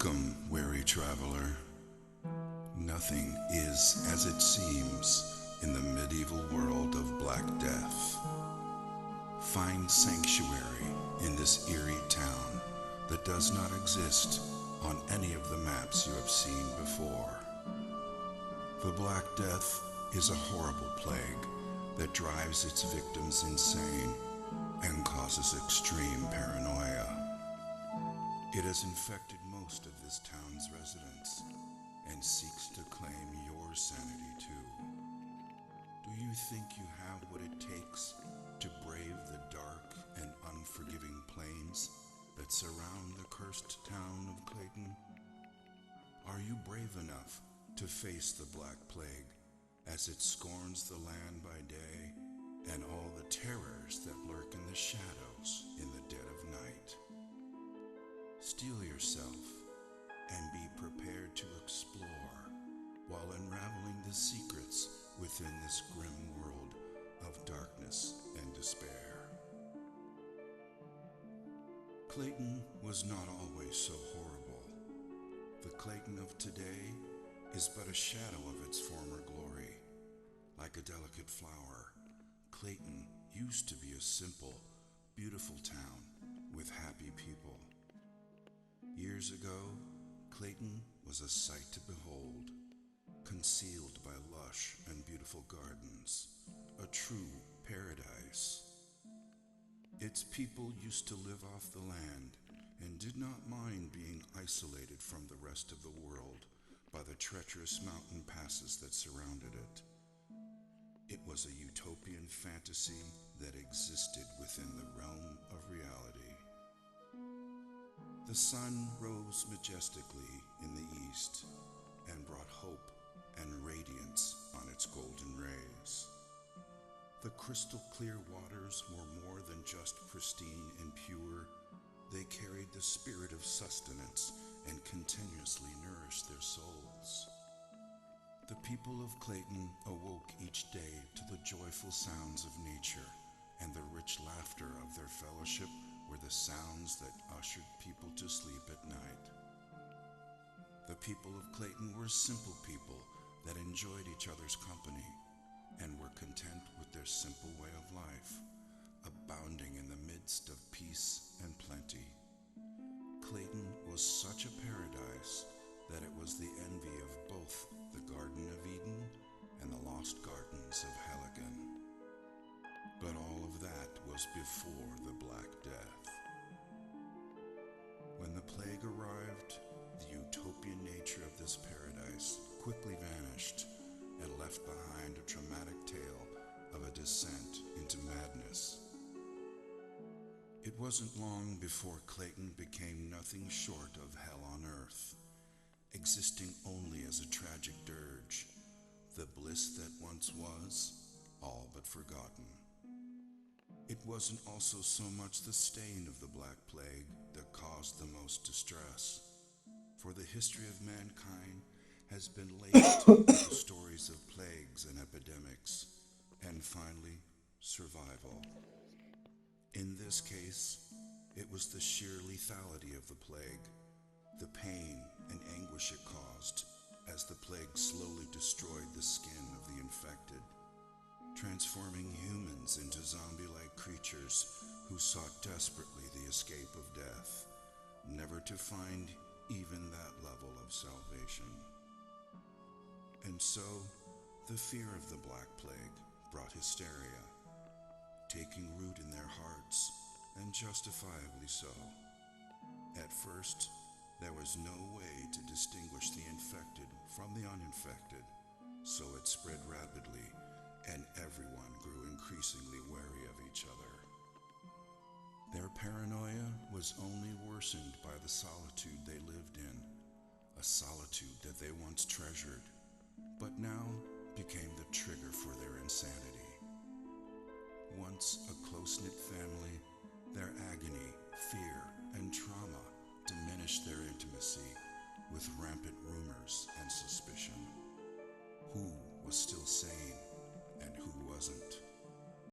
Welcome, weary traveler. Nothing is as it seems in the medieval world of Black Death. Find sanctuary in this eerie town that does not exist on any of the maps you have seen before. The Black Death is a horrible plague that drives its victims insane and causes extreme paranoia. It has infected most of this town's residents and seeks to claim your sanity too. Do you think you have what it takes to brave the dark and unforgiving plains that surround the cursed town of Clayton? Are you brave enough to face the Black Plague as it scorns the land by day and all the terrors that lurk in the shadows in the dead of night? Steel yourself and be prepared to explore while unraveling the secrets within this grim world of darkness and despair. Clayton was not always so horrible. The Clayton of today is but a shadow of its former glory. Like a delicate flower, Clayton used to be a simple, beautiful town with happy people. Years ago, Clayton was a sight to behold, concealed by lush and beautiful gardens, a true paradise. Its people used to live off the land and did not mind being isolated from the rest of the world by the treacherous mountain passes that surrounded it. It was a utopian fantasy that existed within the realm of reality. The sun rose majestically in the east and brought hope and radiance on its golden rays. The crystal clear waters were more than just pristine and pure. They carried the spirit of sustenance and continuously nourished their souls. The people of Clayton awoke each day to the joyful sounds of nature, and the rich laughter of their fellowship were the sounds that ushered people to sleep at night. The people of Clayton were simple people that enjoyed each other's company and were content with their simple way of life, abounding in the midst of peace and plenty. Clayton was such a paradise that it was the envy of both the Garden of Eden and the lost gardens of Helgen. But all of that was before the Black Death. When the plague arrived, the utopian nature of this paradise quickly vanished and left behind a dramatic tale of a descent into madness. It wasn't long before Clayton became nothing short of hell on earth, existing only as a tragic dirge, the bliss that once was, all but forgotten. It wasn't also so much the stain of the Black Plague that caused the most distress, for the history of mankind has been laced with the stories of plagues and epidemics, and finally, survival. In this case, it was the sheer lethality of the plague, the pain and anguish it caused as the plague slowly destroyed the skin of the infected, transforming humans into zombie-like creatures who sought desperately the escape of death, never to find even that level of salvation. And so, the fear of the Black Plague brought hysteria, taking root in their hearts, and justifiably so. At first, there was no way to distinguish the infected from the uninfected, so it spread rapidly, and everyone grew increasingly wary of each other. Their paranoia was only worsened by the solitude they lived in, a solitude that they once treasured, but now became the trigger for their insanity. Once a close-knit family, their agony, fear, and trauma diminished their intimacy with rampant rumors and suspicion. Who was still sane and who wasn't?